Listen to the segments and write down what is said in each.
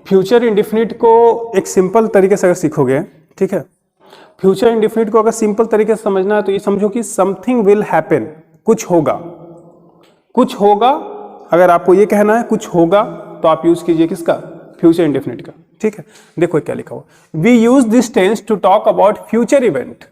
Future indefinite को एक simple तरीके से अगर सीखोगे, ठीक है, फ्यूचर इंडेफिनिट को अगर सिंपल तरीके से समझना है तो ये समझो कि समथिंग विल हैपन, कुछ होगा, कुछ होगा। अगर आपको ये कहना है कुछ होगा तो आप यूज कीजिए किसका, फ्यूचर इंडेफिनिट का, ठीक है। देखो क्या लिखा हुआ, we use this tense to talk about future event,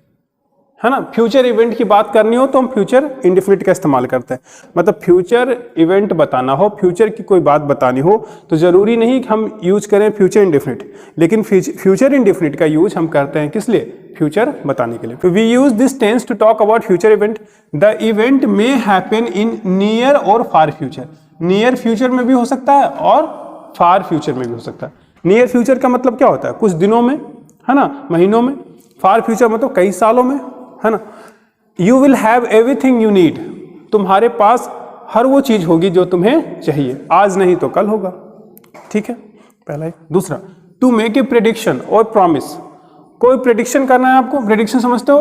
है ना। फ्यूचर इवेंट की बात करनी हो तो हम फ्यूचर इंडेफिनिट का इस्तेमाल करते हैं। मतलब फ्यूचर इवेंट बताना हो, फ्यूचर की कोई बात बतानी हो तो जरूरी नहीं कि हम यूज करें फ्यूचर इंडेफिनिट, लेकिन फ्यूचर इंडेफिनिट का यूज हम करते हैं किस लिए, फ्यूचर बताने के लिए। We use this tense to talk about future event, the event may happen in near और फार फ्यूचर। नियर फ्यूचर में भी हो सकता है और फार फ्यूचर में भी हो सकता है। नियर फ्यूचर का मतलब क्या होता है, कुछ दिनों में, है ना, महीनों में। फार फ्यूचर मतलब कई सालों में, है ना। You will have everything you need, तुम्हारे पास हर वो चीज होगी जो तुम्हें चाहिए, आज नहीं तो कल होगा, ठीक है, पहला ही। दूसरा, टू मेक ए प्रेडिक्शन और प्रॉमिस, कोई प्रेडिक्शन करना है आपको, प्रेडिक्शन समझते हो,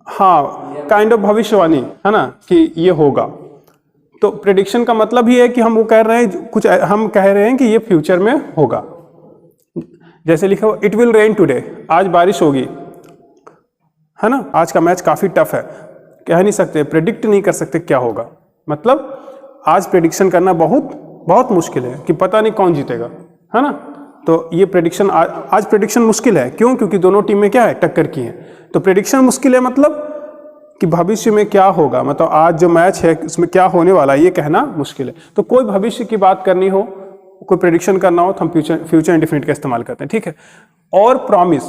हाँ, काइंड ऑफ भविष्यवाणी, है ना, कि ये होगा। तो प्रेडिक्शन का मतलब ही है कि हम वो कह रहे हैं कुछ, हम कह रहे हैं कि ये फ्यूचर में होगा। जैसे लिखा हो, इट विल रेन टुडे, आज बारिश होगी, है ना। आज का मैच काफी टफ है, कह नहीं सकते, प्रेडिक्ट नहीं कर सकते क्या होगा। मतलब आज प्रेडिक्शन करना बहुत बहुत मुश्किल है कि पता नहीं कौन जीतेगा, है ना। तो ये प्रेडिक्शन आज प्रेडिक्शन मुश्किल है, क्यों, क्योंकि दोनों टीमें क्या है, टक्कर की हैं। तो प्रेडिक्शन मुश्किल है मतलब कि भविष्य में क्या होगा, मतलब आज जो मैच है उसमें क्या होने वाला है ये कहना मुश्किल है। तो कोई भविष्य की बात करनी हो, कोई प्रेडिक्शन करना हो तो हम फ्यूचर इंडेफिनिट का इस्तेमाल करते हैं, ठीक है। और प्रॉमिस,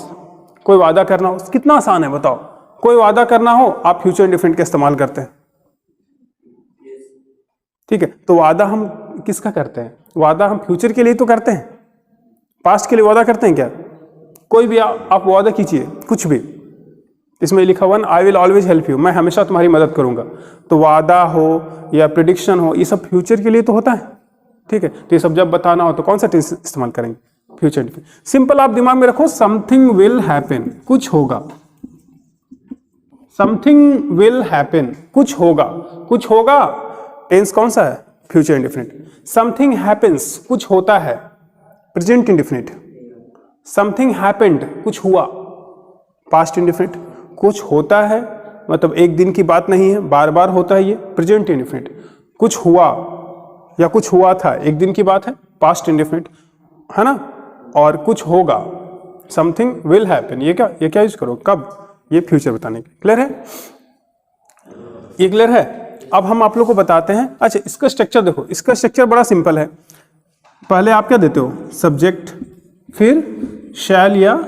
कोई वादा करना हो, कितना आसान है बताओ, कोई वादा करना हो आप फ्यूचर इंडेफिनिट का इस्तेमाल करते हैं, ठीक है। तो वादा हम किसका करते हैं, वादा हम फ्यूचर के लिए तो करते हैं, पास्ट के लिए वादा करते हैं क्या, कोई भी आप वादा कीजिए कुछ भी, इसमें लिखा हुआ I will always help you, मैं हमेशा तुम्हारी मदद करूंगा। तो वादा हो या प्रेडिक्शन हो, ये सब फ्यूचर के लिए तो होता है, ठीक है। तो ये सब जब बताना हो तो कौन सा टेंस इस्तेमाल करेंगे, फ्यूचर। सिंपल आप दिमाग में रखो, समथिंग विल हैपन, कुछ होगा, समथिंग विल हैपन, कुछ होगा, कुछ होगा, टेंस कौन सा है, फ्यूचर इंडेफिनिट। समथिंग हैपेंस, कुछ होता है, प्रेजेंट इंडेफिनिट। समथिंग हैपेंड, कुछ हुआ, पास्ट इंडेफिनिट। कुछ होता है मतलब एक दिन की बात नहीं है, बार बार होता है, ये प्रेजेंट इंडेफिनिट। कुछ हुआ या कुछ हुआ था, एक दिन की बात है, पास्ट इंडेफिनिट, है ना। और कुछ होगा, समथिंग विल हैपन, ये क्या यूज करो, कब, ये फ्यूचर बताने के। क्लियर है, ये क्लियर है। अब हम आप लोग को बताते हैं, अच्छा इसका स्ट्रक्चर देखो, इसका स्ट्रक्चर बड़ा सिंपल है। पहले आप क्या देते हो, सब्जेक्ट, फिर शैल या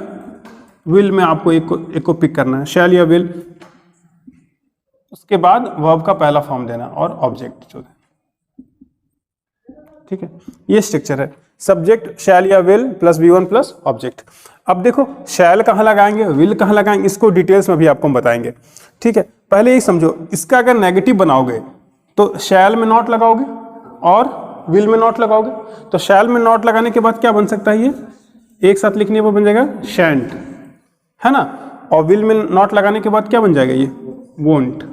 विल में आपको एक को पिक करना है, शैल या विल, उसके बाद वर्ब का पहला फॉर्म देना और ऑब्जेक्ट जो है, ठीक है। ये स्ट्रक्चर है, सब्जेक्ट शैल या will plus V1 plus object. अब देखो शैल कहाँ लगाएंगे, विल कहाँ लगाएंगे, इसको डिटेल्स में भी आपको हम बताएंगे, ठीक है। पहले ये समझो, इसका अगर नेगेटिव बनाओगे तो शैल में नॉट लगाओगे और विल में नॉट लगाओगे। तो शैल में नॉट लगाने के बाद क्या बन सकता है, ये एक साथ लिखने पर बन जाएगा शैंट, है ना। और विल में नॉट लगाने के बाद क्या बन जाएगा, ये वोंट,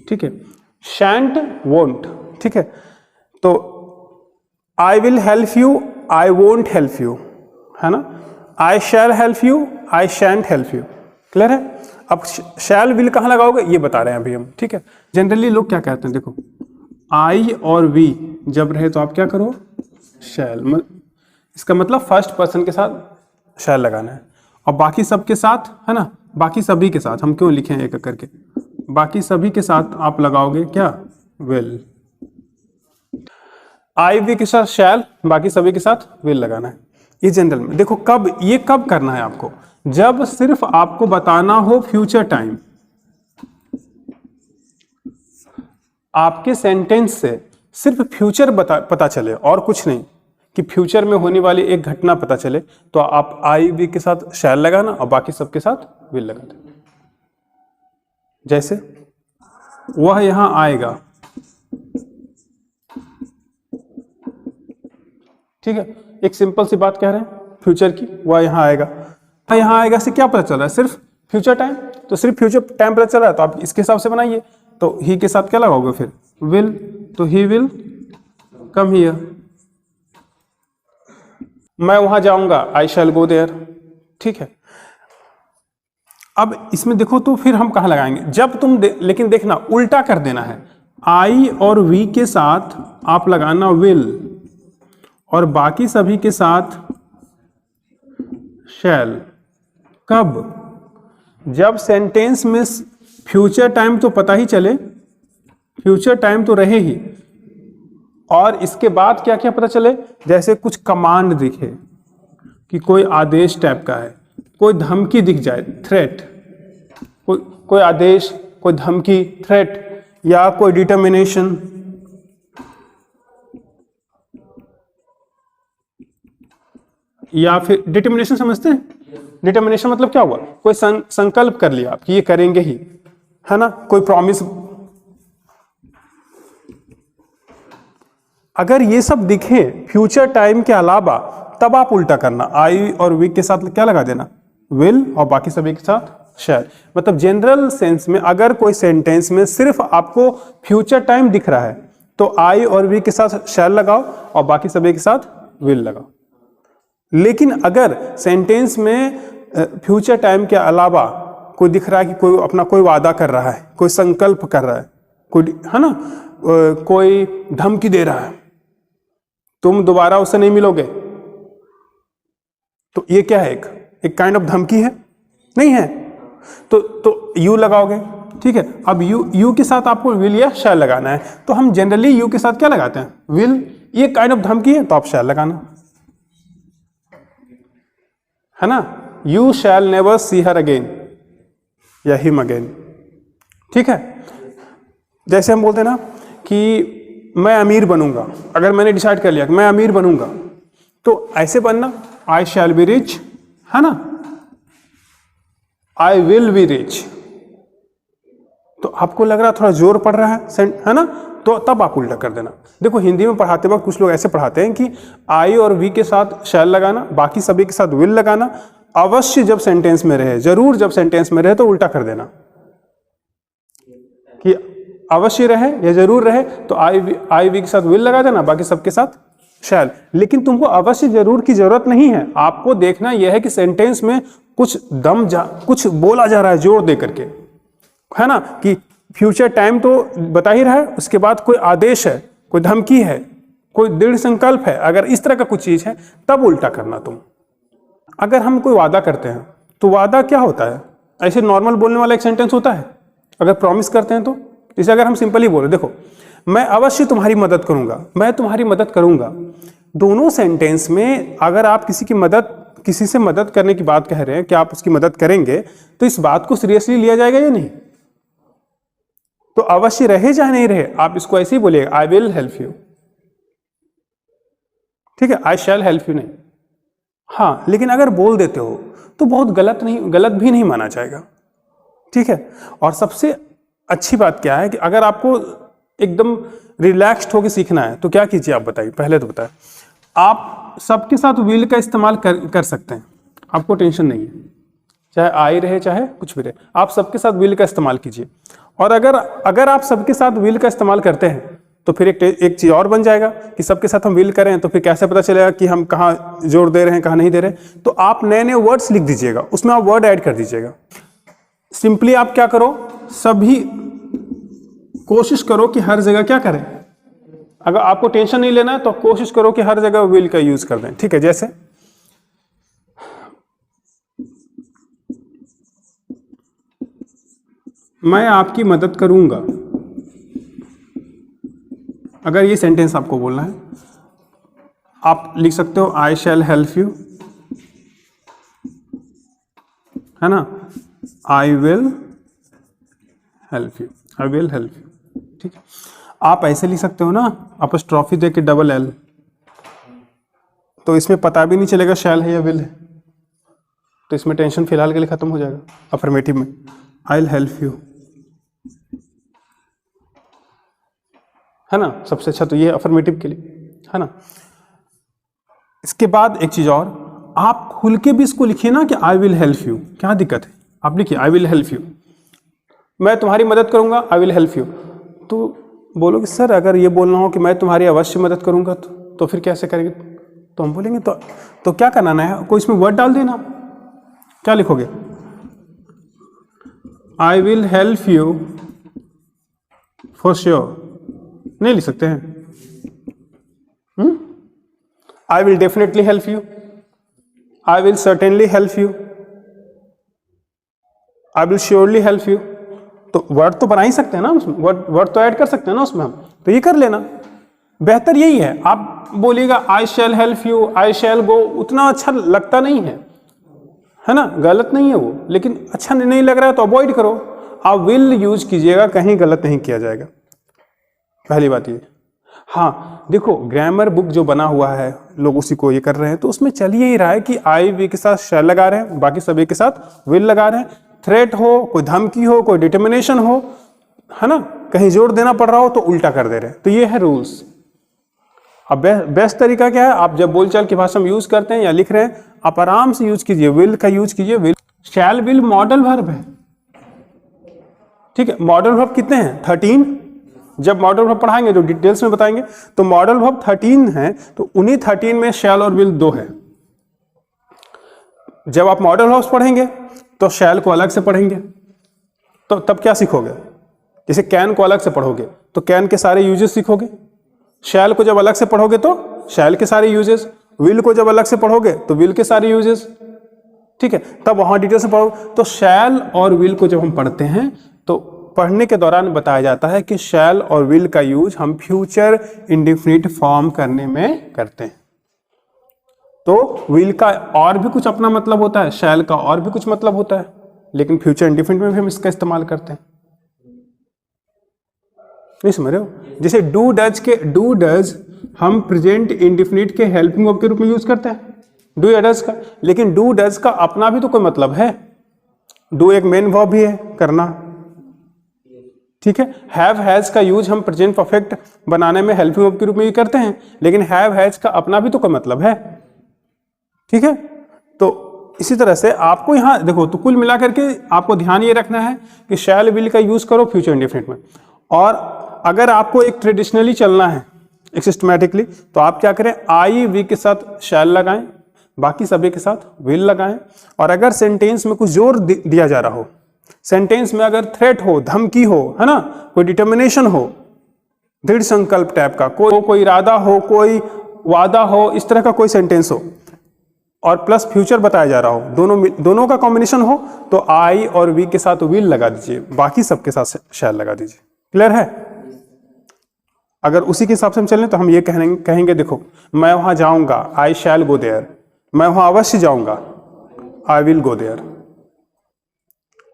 ठीक है, शैंट वोंट, ठीक है। तो I will help you, I won't help you, है ना। आई शैल help you, I शैंट help you. Clear है। अब शैल विल कहाँ लगाओगे ये बता रहे हैं अभी हम, ठीक है। जनरली लोग क्या कहते हैं, देखो आई और वी जब रहे तो आप क्या करो, शैल, इसका मतलब फर्स्ट पर्सन के साथ शैल लगाना है, और बाकी सब के साथ, है ना, बाकी सभी के साथ, हम क्यों लिखें एक करके, बाकी सभी के साथ आप लगाओगे क्या, विल। आई वी के साथ शैल, बाकी सभी के साथ विल लगाना है। ये जनरल में देखो, कब ये कब करना है आपको, जब सिर्फ आपको बताना हो फ्यूचर टाइम, आपके सेंटेंस से सिर्फ फ्यूचर पता चले और कुछ नहीं, कि फ्यूचर में होने वाली एक घटना पता चले, तो आप आई वी के साथ शैल लगाना और बाकी सबके साथ विल लगाना। जैसे वह यहां आएगा, ठीक है, एक सिंपल सी बात कह रहे हैं फ्यूचर की, वह यहां आएगा। यहां आएगा से क्या पता चल रहा है, सिर्फ फ्यूचर टाइम, तो सिर्फ फ्यूचर टाइम पता चल रहा है, तो आप इसके हिसाब से बनाइए। तो ही के साथ क्या लगाओगे फिर, विल, तो ही विल कम हियर, मैं वहां जाऊंगा, आई शैल गो देयर। ठीक है, अब इसमें देखो तो फिर हम कहां लगाएंगे, जब तुम लेकिन देखना उल्टा कर देना है, आई और वी के साथ आप लगाना विल और बाकी सभी के साथ शैल। कब? जब सेंटेंस में फ्यूचर टाइम तो पता ही चले, फ्यूचर टाइम तो रहे ही, और इसके बाद क्या क्या पता चले, जैसे कुछ कमांड दिखे कि कोई आदेश टाइप का है, कोई धमकी दिख जाए, थ्रेट, कोई आदेश, कोई धमकी, थ्रेट, या कोई डिटर्मिनेशन, या फिर डिटर्मिनेशन समझते हैं? डिटर्मिनेशन मतलब क्या हुआ, कोई संकल्प कर लिया आप कि ये करेंगे ही, है ना, कोई प्रॉमिस। अगर ये सब दिखे फ्यूचर टाइम के अलावा, तब आप उल्टा करना, आई और वी के साथ क्या लगा देना, विल, और बाकी सभी के साथ शैल। मतलब जनरल सेंस में अगर कोई सेंटेंस में सिर्फ आपको फ्यूचर टाइम दिख रहा है तो आई और वी के साथ शैल लगाओ और बाकी सभी के साथ विल लगाओ। लेकिन अगर सेंटेंस में फ्यूचर टाइम के अलावा कोई दिख रहा है कि कोई अपना कोई वादा कर रहा है, कोई संकल्प कर रहा है, कोई, है ना, कोई धमकी दे रहा है, तुम दोबारा उससे नहीं मिलोगे, तो ये क्या है, एक काइंड ऑफ धमकी है? नहीं है, तो यू लगाओगे। ठीक है, अब यू के साथ आपको विल या शैल लगाना है, तो हम जनरली यू के साथ क्या लगाते हैं, विल। ये काइंड ऑफ धमकी है तो आप शैल लगाना, है ना, you shall never see her again या हिम अगेन। ठीक है, जैसे हम बोलते हैं ना कि मैं अमीर बनूंगा, अगर मैंने डिसाइड कर लिया कि मैं अमीर बनूंगा, तो ऐसे बनना, आई शैल बी रिच, है ना, आई विल बी रिच। तो आपको लग रहा थोड़ा जोर पड़ रहा है ना, तो तब आप उल्टा कर देना। देखो हिंदी में पढ़ाते वक्त कुछ लोग ऐसे पढ़ाते हैं कि आई और वी के साथ शैल लगाना, बाकी सभी के साथ विल लगाना, अवश्य जब सेंटेंस में रहे, जरूर जब सेंटेंस में रहे तो उल्टा कर देना कि अवश्य रहे या जरूर रहे तो आई वी के साथ विल लगा देना, बाकी सबके साथ शैल। लेकिन तुमको अवश्य जरूर की जरूरत नहीं है, आपको देखना यह है कि सेंटेंस में कुछ कुछ बोला जा रहा है जोर दे करके, है ना, कि फ्यूचर टाइम तो बता ही रहा है, उसके बाद कोई आदेश है, कोई धमकी है, कोई दृढ़ संकल्प है, अगर इस तरह का कुछ चीज है तब उल्टा करना तुम। अगर हम कोई वादा करते हैं तो वादा क्या होता है, ऐसे नॉर्मल बोलने वाला एक सेंटेंस होता है। अगर प्रॉमिस करते हैं तो इसे अगर हम सिंपली बोले, देखो मैं अवश्य तुम्हारी मदद करूंगा, मैं तुम्हारी मदद करूंगा, दोनों सेंटेंस में अगर आप किसी से मदद करने की बात कह रहे हैं कि आप उसकी मदद करेंगे, तो इस बात को सीरियसली लिया जाएगा या नहीं? तो अवश्य रहे चाहे नहीं रहे, आप इसको ऐसे ही बोलिएगा, आई विल हेल्प यू। ठीक है, आई शैल हेल्प यू नहीं। हाँ, लेकिन अगर बोल देते हो तो बहुत गलत भी नहीं माना जाएगा। ठीक है, और सबसे अच्छी बात क्या है कि अगर आपको एकदम रिलैक्स्ड होकर सीखना है तो क्या कीजिए, आप बताइए, पहले तो बताएं। आप सबके साथ विल का इस्तेमाल कर सकते हैं, आपको टेंशन नहीं है, चाहे आई रहे चाहे कुछ भी रहे, आप सबके साथ विल का इस्तेमाल कीजिए। और अगर आप सबके साथ विल का इस्तेमाल करते हैं तो फिर एक चीज और बन जाएगा कि सबके साथ हम विल करें तो फिर कैसे पता चलेगा कि हम कहाँ जोर दे रहे हैं कहाँ नहीं दे रहे। तो आप नए नए वर्ड्स लिख दीजिएगा, उसमें आप वर्ड ऐड कर दीजिएगा। सिंपली आप क्या करो, सभी कोशिश करो कि हर जगह क्या करें, अगर आपको टेंशन नहीं लेना है तो कोशिश करो कि हर जगह विल का यूज कर दें। ठीक है, जैसे मैं आपकी मदद करूंगा, अगर ये सेंटेंस आपको बोलना है आप लिख सकते हो आई शैल हेल्प यू, है ना, I will help you, I will help you. ठीक है, आप ऐसे लिख सकते हो ना, अपॉस्ट्रोफी दे के डबल एल, तो इसमें पता भी नहीं चलेगा शैल है या विल है, तो इसमें टेंशन फिलहाल के लिए खत्म हो जाएगा। अफर्मेटिव में आई विल हेल्प यू, है ना, सबसे अच्छा तो ये अफर्मेटिव के लिए, है ना। इसके बाद एक चीज और, आप खुल के भी इसको लिखिए ना कि आई विल हेल्प यू, क्या दिक्कत है, आप लिखिए आई विल हेल्प यू, मैं तुम्हारी मदद करूंगा, आई विल हेल्प यू। तो बोलोगे सर अगर ये बोलना हो कि मैं तुम्हारी अवश्य मदद करूंगा तो फिर कैसे करेंगे? तो हम बोलेंगे तो क्या करना है, कोई इसमें वर्ड डाल देना। क्या लिखोगे? I will help you for sure. नहीं लिख सकते हैं? आई will definitely help you, I will certainly help you, I will surely help you. तो वर्ड तो बना ही सकते हैं ना उसमें, वर्ड तो ऐड कर सकते हैं ना उसमें हम, तो ये कर लेना। बेहतर यही है। आप बोलिएगा आई शैल हेल्प यू, आई शैल गो, उतना अच्छा लगता नहीं है ना, गलत नहीं है वो, लेकिन अच्छा नहीं लग रहा है तो अवॉइड करो। आप विल यूज कीजिएगा, कहीं गलत नहीं किया जाएगा। पहली बात ये। हाँ देखो, ग्रामर बुक जो बना हुआ है लोग उसी को ये कर रहे हैं, तो उसमें चल ही रहा है कि आई वी के साथ शैल लगा रहे हैं, बाकी सभी के साथ विल लगा रहे हैं। थ्रेट हो, कोई धमकी हो, कोई डिटर्मिनेशन हो, है ना, कहीं जोर देना पड़ रहा हो तो उल्टा कर दे रहे हैं। तो ये है रूल्स। अब बेस्ट तरीका क्या है, आप जब बोलचाल की भाषा में यूज करते हैं या लिख रहे हैं, आप आराम से यूज कीजिए, विल का यूज कीजिए। Will, shell will modal verb है, ठीक है। मॉडल वर्ब कितने हैं? 13। जब मॉडल वर्ब पढ़ाएंगे जो डिटेल्स में बताएंगे, तो मॉडल वर्ब 13 है, तो उन्हीं 13 में शैल और विल 2 है। जब आप मॉडल वर्ब्स पढ़ेंगे तो शैल को अलग से पढ़ेंगे, तो तब क्या सीखोगे? जैसे कैन को अलग से पढ़ोगे तो कैन के सारे यूजेस सीखोगे, शैल को जब अलग से पढ़ोगे तो शैल के सारे यूजेस, विल को जब अलग से पढ़ोगे तो विल के सारे यूजेस, ठीक है। तब वहां डिटेल से पढ़ोगे। तो शैल और विल को जब हम पढ़ते हैं तो पढ़ने के दौरान बताया जाता है कि शैल और विल का यूज हम फ्यूचर इंडेफिनिट फॉर्म करने में करते हैं। तो विल का और भी कुछ अपना मतलब होता है, शैल का और भी कुछ मतलब होता है, लेकिन फ्यूचर इंडेफिनिट में भी हम इसका इस्तेमाल करते हैं। नहीं समझ रहे हो? जैसे डू डज के डू डज हम प्रेजेंट इंडेफिनिट के हेल्पिंग वर्ब के रूप में यूज करते हैं, डू या डज का, लेकिन डू डज का अपना भी तो कोई मतलब है। डू एक मेन वर्ब भी है, करना, ठीक है। हैव हैज का यूज हम प्रेजेंट परफेक्ट बनाने में हेल्पिंग वर्ब के रूप में यूज करते हैं, लेकिन हैव हैज का अपना भी तो कोई मतलब है, ठीक है। तो इसी तरह से आपको यहां देखो, तो कुल मिलाकर के आपको ध्यान ये रखना है कि शैल विल का यूज करो फ्यूचर इंडेफिनिट में। और अगर आपको एक ट्रेडिशनली चलना है, एक सिस्टमैटिकली, तो आप क्या करें, आई वी के साथ शैल लगाएं, बाकी सभी के साथ विल लगाएं। और अगर सेंटेंस में कुछ जोर दिया जा रहा हो, सेंटेंस में अगर थ्रेट हो, धमकी हो, है ना, कोई डिटर्मिनेशन हो, दृढ़ संकल्प टाइप का कोई इरादा हो, कोई वादा हो, इस तरह का कोई सेंटेंस हो, और प्लस फ्यूचर बताया जा रहा हो, दोनों का कॉम्बिनेशन हो, तो आई और वी के साथ विल लगा दीजिए, बाकी सबके साथ शैल लगा दीजिए। क्लियर है? अगर उसी के हिसाब से हम चलें तो हम ये कहेंगे देखो, मैं वहां जाऊंगा, आई शैल गो देयर, मैं वहां अवश्य जाऊंगा, आई विल गो देयर।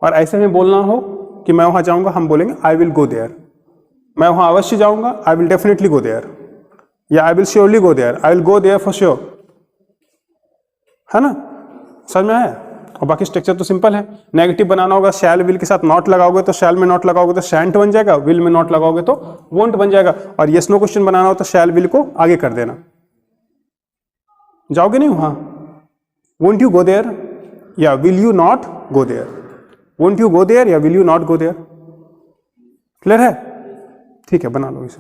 और ऐसे में बोलना हो कि मैं वहां जाऊंगा, हम बोलेंगे आई विल गो देयर। मैं वहां अवश्य जाऊंगा, I will definitely go there, या I will surely go there, I will go there for sure, है ना, समझ में आया? और बाकी स्ट्रक्चर तो सिंपल है। नेगेटिव बनाना होगा, शैल विल के साथ नॉट लगाओगे तो शैल में नॉट लगाओगे तो शैंट बन जाएगा, विल में नॉट लगाओगे तो वोंट बन जाएगा। और यस नो क्वेश्चन बनाना हो तो शैल विल को आगे कर देना। जाओगे नहीं वहां, वोंट यू गो देयर या will you not go there, won't you go there या will you not go there. Clear है? ठीक है, बना लो इसे।